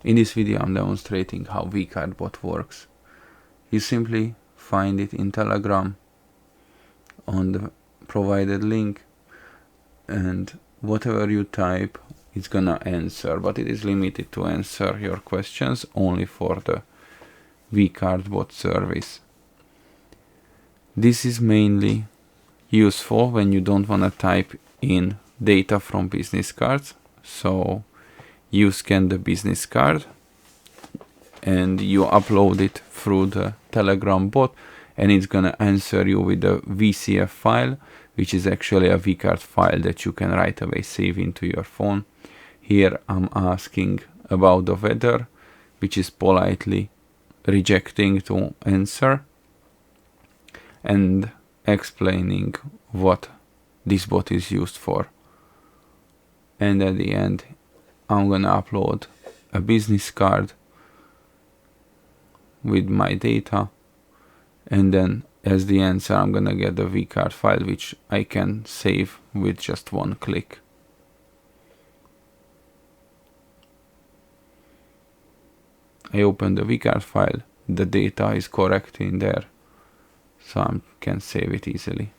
In this video I'm demonstrating how Vcardbot works. You simply find it in Telegram on the provided link, and whatever you type it's gonna answer, but it is limited to answer your questions only for the Vcardbot service. This is mainly useful when you don't want to type in data from business cards. So you scan the business card and you upload it through the Telegram bot, and it's gonna answer you with a VCF file, which is actually a vcard file that you can right away save into your phone. Here I'm asking about the weather, which is politely rejecting to answer, and explaining what this bot is used for. And at the end I'm gonna upload a business card with my data, and then as the answer I'm gonna get the vcard file, which I can save with just one click. I open the vcard file, the data is correct in there, so I can save it easily.